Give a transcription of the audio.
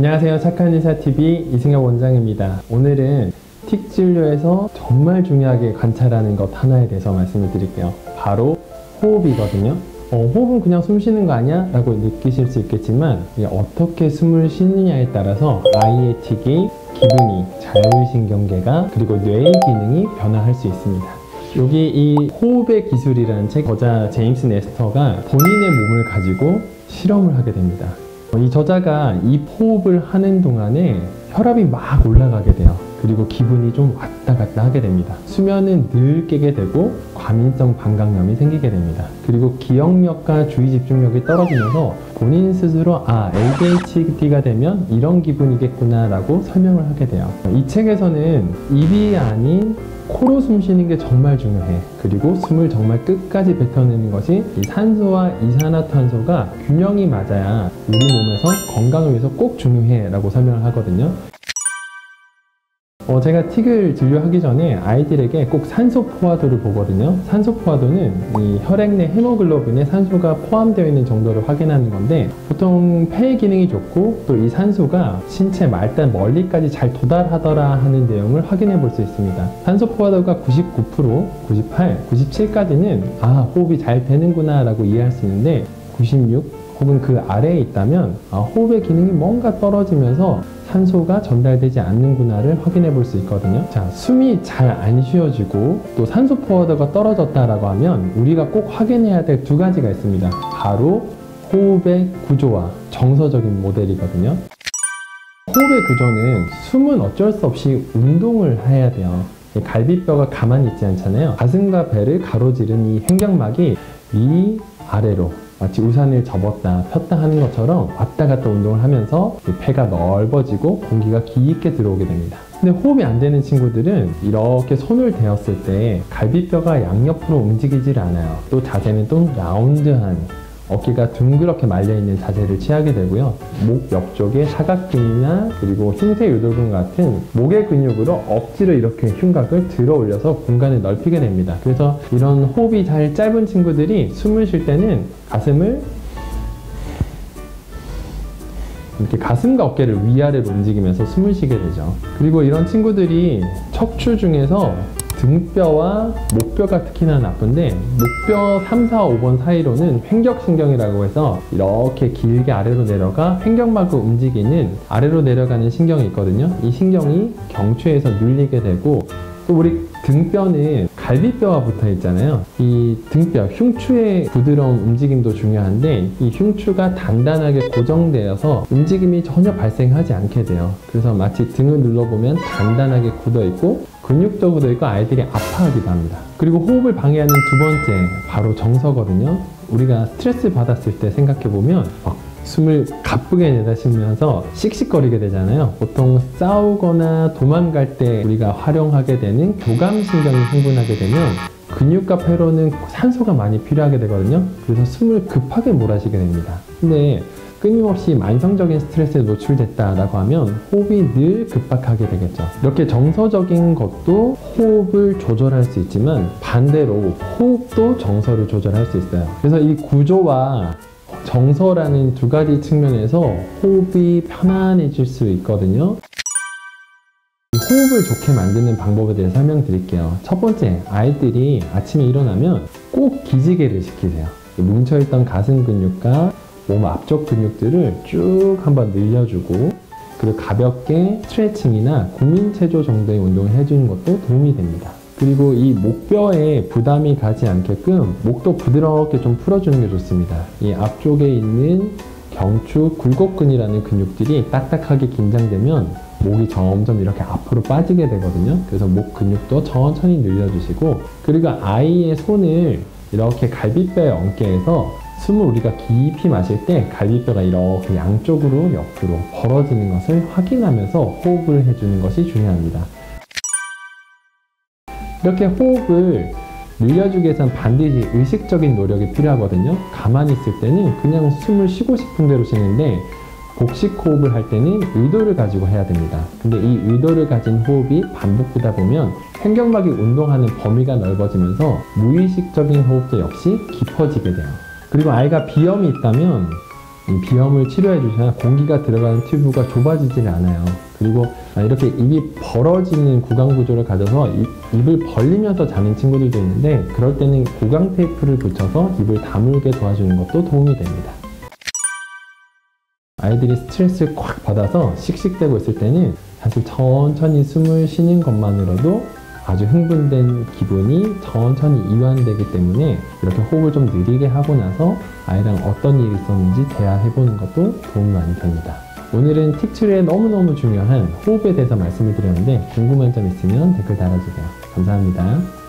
안녕하세요. 착한 의사TV 이승엽 원장입니다. 오늘은 틱 진료에서 정말 중요하게 관찰하는 것 하나에 대해서 말씀을 드릴게요. 바로 호흡이거든요. 호흡은 그냥 숨 쉬는 거 아니야? 라고 느끼실 수 있겠지만 어떻게 숨을 쉬느냐에 따라서 아이의 틱이 기분이, 자율신경계가 그리고 뇌의 기능이 변화할 수 있습니다. 여기 이 호흡의 기술이라는 책 저자 제임스 네스터가 본인의 몸을 가지고 실험을 하게 됩니다. 이 저자가 이 호흡을 하는 동안에 혈압이 막 올라가게 돼요. 그리고 기분이 좀 왔다 갔다 하게 됩니다. 수면은 늘 깨게 되고 과민성 방광염이 생기게 됩니다. 그리고 기억력과 주의 집중력이 떨어지면서 본인 스스로 ADHD가 되면 이런 기분이겠구나 라고 설명을 하게 돼요. 이 책에서는 입이 아닌 코로 숨 쉬는 게 정말 중요해. 그리고 숨을 정말 끝까지 뱉어내는 것이 이 산소와 이산화탄소가 균형이 맞아야 우리 몸에서 건강을 위해서 꼭 중요해 라고 설명을 하거든요. 제가 틱을 진료하기 전에 아이들에게 꼭 산소 포화도를 보거든요. 산소 포화도는 이 혈액 내 헤모글로빈에 산소가 포함되어 있는 정도를 확인하는 건데, 보통 폐의 기능이 좋고 또 이 산소가 신체 말단 멀리까지 잘 도달하더라 하는 내용을 확인해 볼 수 있습니다. 산소 포화도가 99%, 98, 97까지는 호흡이 잘 되는구나 라고 이해할 수 있는데, 96 혹은 그 아래에 있다면 호흡의 기능이 뭔가 떨어지면서 산소가 전달되지 않는구나를 확인해 볼 수 있거든요. 자, 숨이 잘 안 쉬어지고 또 산소 포화도가 떨어졌다라고 하면 우리가 꼭 확인해야 될 두 가지가 있습니다. 바로 호흡의 구조와 정서적인 모델이거든요. 호흡의 구조는 숨은 어쩔 수 없이 운동을 해야 돼요. 갈비뼈가 가만히 있지 않잖아요. 가슴과 배를 가로지른 이 횡격막이 위 아래로 마치 우산을 접었다 폈다 하는 것처럼 왔다 갔다 운동을 하면서 폐가 넓어지고 공기가 깊게 들어오게 됩니다. 근데 호흡이 안 되는 친구들은 이렇게 손을 대었을 때 갈비뼈가 양옆으로 움직이질 않아요. 또 자세는 또 라운드한, 어깨가 둥그렇게 말려있는 자세를 취하게 되고요. 목 옆쪽에 사각근이나 그리고 흉쇄유돌근 같은 목의 근육으로 억지로 이렇게 흉곽을 들어 올려서 공간을 넓히게 됩니다. 그래서 이런 호흡이 잘 짧은 친구들이 숨을 쉴 때는 가슴을 이렇게 가슴과 어깨를 위아래로 움직이면서 숨을 쉬게 되죠. 그리고 이런 친구들이 척추 중에서 등뼈와 목뼈가 특히나 나쁜데, 목뼈 3, 4, 5번 사이로는 횡격신경이라고 해서 이렇게 길게 아래로 내려가 횡격막을 움직이는 아래로 내려가는 신경이 있거든요. 이 신경이 경추에서 눌리게 되고, 또 우리 등뼈는 갈비뼈와 붙어 있잖아요. 이 등뼈, 흉추의 부드러운 움직임도 중요한데 이 흉추가 단단하게 고정되어서 움직임이 전혀 발생하지 않게 돼요. 그래서 마치 등을 눌러보면 단단하게 굳어 있고 근육도 굳어 있고 아이들이 아파하기도 합니다. 그리고 호흡을 방해하는 두 번째, 바로 정서거든요. 우리가 스트레스 받았을 때 생각해보면 숨을 가쁘게 내쉬면서 씩씩거리게 되잖아요. 보통 싸우거나 도망갈 때 우리가 활용하게 되는 교감신경이 흥분하게 되면 근육과 폐로는 산소가 많이 필요하게 되거든요. 그래서 숨을 급하게 몰아쉬게 됩니다. 근데 끊임없이 만성적인 스트레스에 노출됐다라고 하면 호흡이 늘 급박하게 되겠죠. 이렇게 정서적인 것도 호흡을 조절할 수 있지만 반대로 호흡도 정서를 조절할 수 있어요. 그래서 이 구조와 정서라는 두 가지 측면에서 호흡이 편안해질 수 있거든요. 호흡을 좋게 만드는 방법에 대해서 설명드릴게요. 첫 번째, 아이들이 아침에 일어나면 꼭 기지개를 시키세요. 뭉쳐있던 가슴 근육과 몸 앞쪽 근육들을 쭉 한번 늘려주고, 그리고 가볍게 스트레칭이나 국민체조 정도의 운동을 해주는 것도 도움이 됩니다. 그리고 이 목뼈에 부담이 가지 않게끔 목도 부드럽게 좀 풀어주는 게 좋습니다. 이 앞쪽에 있는 경추 굴곡근이라는 근육들이 딱딱하게 긴장되면 목이 점점 이렇게 앞으로 빠지게 되거든요. 그래서 목 근육도 천천히 늘려주시고, 그리고 아이의 손을 이렇게 갈비뼈에 얹게 해서 숨을 우리가 깊이 마실 때 갈비뼈가 이렇게 양쪽으로 옆으로 벌어지는 것을 확인하면서 호흡을 해주는 것이 중요합니다. 이렇게 호흡을 늘려주기 위해서는 반드시 의식적인 노력이 필요하거든요. 가만히 있을 때는 그냥 숨을 쉬고 싶은 대로 쉬는데, 복식 호흡을 할 때는 의도를 가지고 해야 됩니다. 근데 이 의도를 가진 호흡이 반복되다 보면 횡격막이 운동하는 범위가 넓어지면서 무의식적인 호흡도 역시 깊어지게 돼요. 그리고 아이가 비염이 있다면 이 비염을 치료해 주셔야 공기가 들어가는 튜브가 좁아지질 않아요. 그리고 이렇게 입이 벌어지는 구강 구조를 가져서 입을 벌리면서 자는 친구들도 있는데, 그럴 때는 구강 테이프를 붙여서 입을 다물게 도와주는 것도 도움이 됩니다. 아이들이 스트레스를 꽉 받아서 씩씩대고 있을 때는 사실 천천히 숨을 쉬는 것만으로도 아주 흥분된 기분이 천천히 이완되기 때문에, 이렇게 호흡을 좀 느리게 하고 나서 아이랑 어떤 일이 있었는지 대화해보는 것도 도움이 많이 됩니다. 오늘은 틱 치료에 너무너무 중요한 호흡에 대해서 말씀을 드렸는데, 궁금한 점 있으면 댓글 달아주세요. 감사합니다.